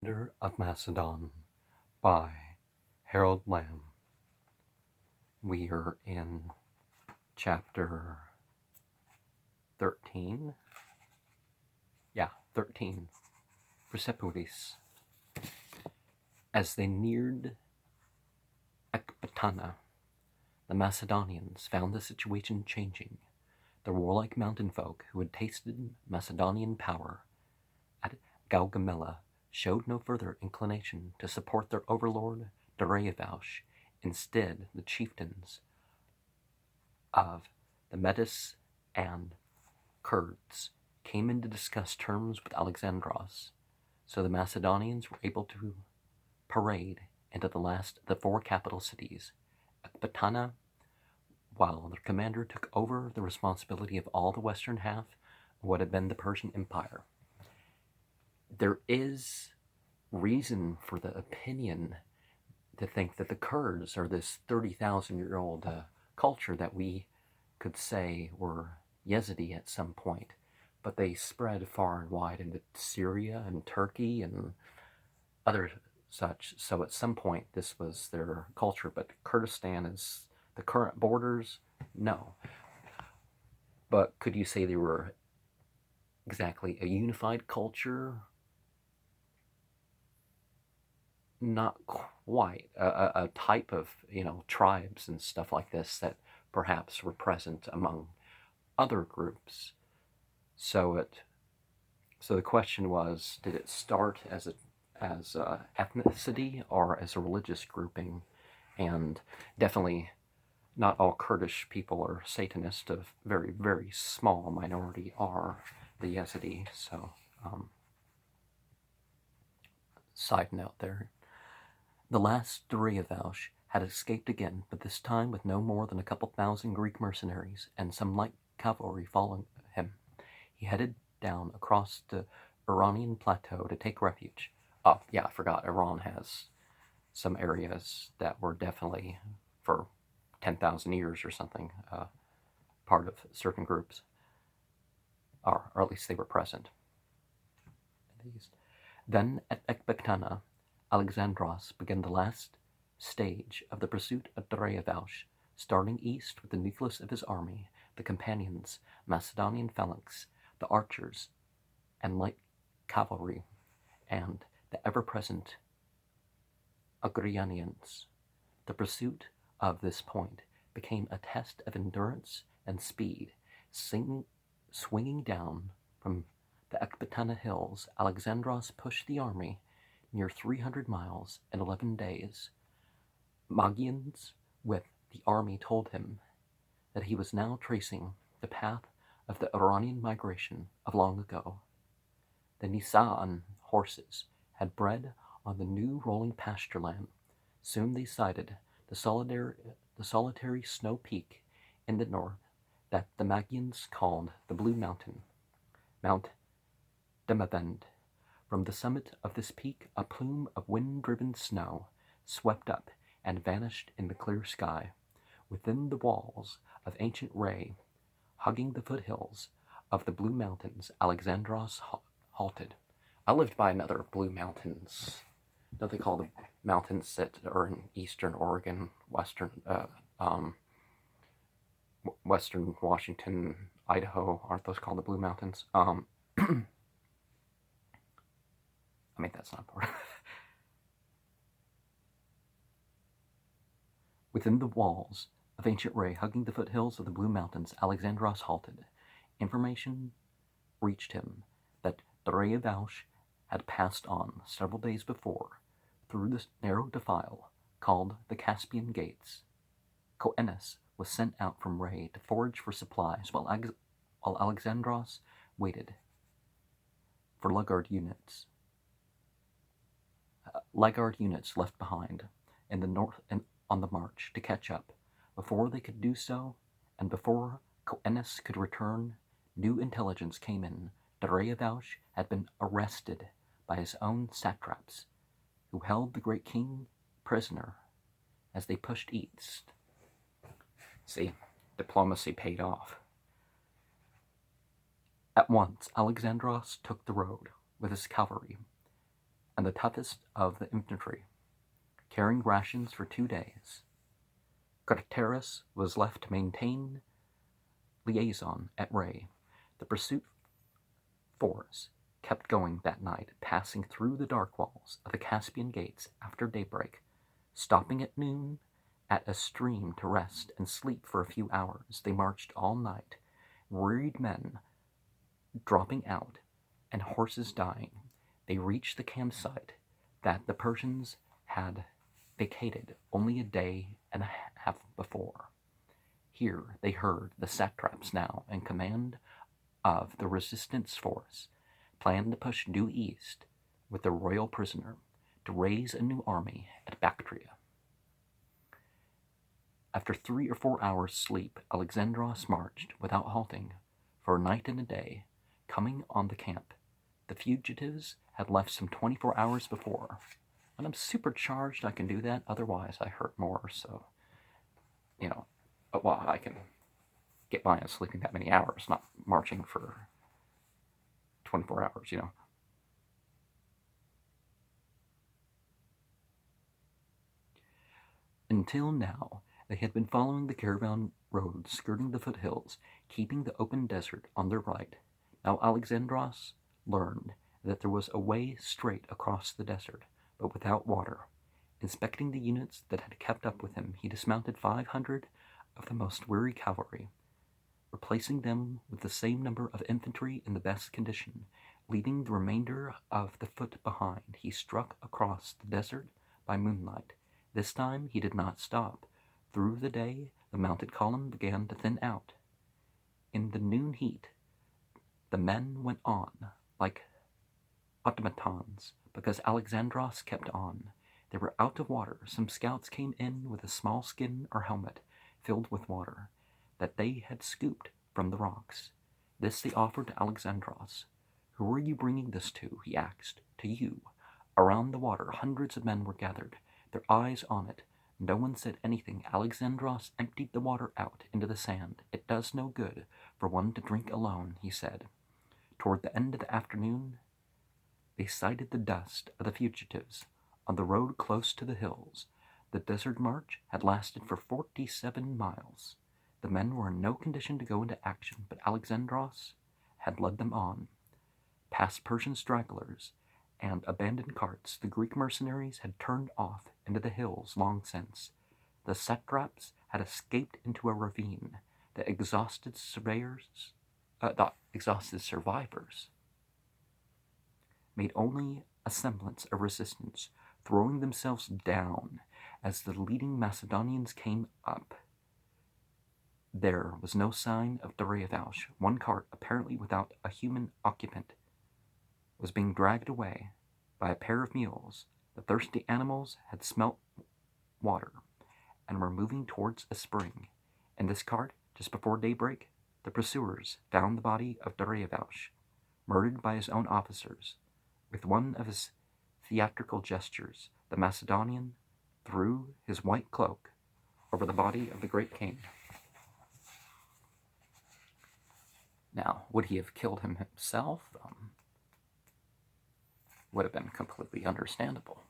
Commander of Macedon by Harold Lamb. We are in chapter 13. 13. Persepolis. As they neared Ecbatana, the Macedonians found the situation changing. The warlike mountain folk who had tasted Macedonian power at Gaugamela showed no further inclination to support their overlord Dariusvouch. Instead, the chieftains of the Medes and Kurds came in to discuss terms with Alexandros, so the Macedonians were able to parade into the last of the four capital cities, Ecbatana, while their commander took over the responsibility of all the western half of what had been the Persian Empire. There is reason for the opinion to think that the Kurds are this 30,000-year-old culture that we could say were Yazidi at some point, but they spread far and wide into Syria and Turkey and other such, so at some point this was their culture, but Kurdistan is the current borders? No. But could you say they were exactly a unified culture? Not quite. A type of, tribes and stuff like this that perhaps were present among other groups. So the question was, did it start as ethnicity or as a religious grouping? And definitely not all Kurdish people are Satanists. A very, very small minority are the Yazidi. So, side note there. The last Dariusvouch had escaped again, but this time with no more than a couple thousand Greek mercenaries and some light cavalry following him. He headed down across the Iranian plateau to take refuge. Oh, yeah, I forgot. Iran has some areas that were definitely, for 10,000 years or something, part of certain groups, or at least they were present. Then at Ecbatana, Alexandros began the last stage of the pursuit of Dariusvouch, starting east with the nucleus of his army, the companions, Macedonian phalanx, the archers, and light cavalry, and the ever-present Agrianians. The pursuit of this point became a test of endurance and speed. Swinging down from the Ecbatana hills, Alexandros pushed the army near 300 miles in 11 days. Magians with the army told him that he was now tracing the path of the Iranian migration of long ago. The Nisan horses had bred on the new rolling pasture land. Soon they sighted the solitary snow peak in the north that the Magians called the Blue Mountain, Mount Demavend. From the summit of this peak, a plume of wind-driven snow swept up and vanished in the clear sky. Within the walls of ancient Ray, hugging the foothills of the Blue Mountains, Alexandros halted. I lived by another Blue Mountains. Don't they call the mountains that are in eastern Oregon, western Washington, Idaho? Aren't those called the Blue Mountains? I mean, that's not important. Within the walls of ancient Ray, hugging the foothills of the Blue Mountains, Alexandros halted. Information reached him that Dariusvouch had passed on several days before through this narrow defile called the Caspian Gates. Coenus was sent out from Ray to forage for supplies while Alexandros waited for Laggard units left behind in the north and on the march to catch up. Before they could do so, and before Coenus could return, new intelligence came in. Dariusvouch had been arrested by his own satraps, who held the great king prisoner as they pushed east. See, diplomacy paid off. At once, Alexandros took the road with his cavalry and the toughest of the infantry, carrying rations for 2 days. Carteris was left to maintain liaison at Ray. The pursuit force kept going that night, passing through the dark walls of the Caspian Gates after daybreak, stopping at noon at a stream to rest and sleep for a few hours. They marched all night, wearied men dropping out and horses dying. They reached the campsite that the Persians had vacated only a day and a half before. Here they heard the satraps, now in command of the resistance force, planned to push due east with the royal prisoner to raise a new army at Bactria. After 3 or 4 hours' sleep, Alexandros marched without halting for a night and a day, coming on the camp. The fugitives had left some 24 hours before. When I'm supercharged, I can do that. Otherwise, I hurt more. So, well, I can get by on sleeping that many hours, not marching for 24 hours, Until now, they had been following the caravan road, skirting the foothills, keeping the open desert on their right. Now Alexandros learned that there was a way straight across the desert, but without water. Inspecting the units that had kept up with him, he dismounted 500 of the most weary cavalry, replacing them with the same number of infantry in the best condition. Leaving the remainder of the foot behind, he struck across the desert by moonlight. This time he did not stop. Through the day, the mounted column began to thin out. In the noon heat, the men went on like automatons because Alexandros kept on. They were out of water. Some scouts came in with a small skin or helmet filled with water that they had scooped from the rocks. This they offered to Alexandros. "Who are you bringing this to?" he asked. "To you." Around the water, hundreds of men were gathered, their eyes on it. No one said anything. Alexandros emptied the water out into the sand. "It does no good for one to drink alone," he said. Toward the end of the afternoon, they sighted the dust of the fugitives on the road close to the hills. The desert march had lasted for 47 miles. The men were in no condition to go into action, but Alexandros had led them on. Past Persian stragglers and abandoned carts, the Greek mercenaries had turned off into the hills long since. The satraps had escaped into a ravine. The exhausted survivors made only a semblance of resistance, throwing themselves down as the leading Macedonians came up. There was no sign of Dariavalsh. One cart, apparently without a human occupant, was being dragged away by a pair of mules. The thirsty animals had smelt water and were moving towards a spring. In this cart, just before daybreak, the pursuers found the body of Dariavalsh, murdered by his own officers. With one of his theatrical gestures, the Macedonian threw his white cloak over the body of the great king. Now, would he have killed him himself? Would have been completely understandable.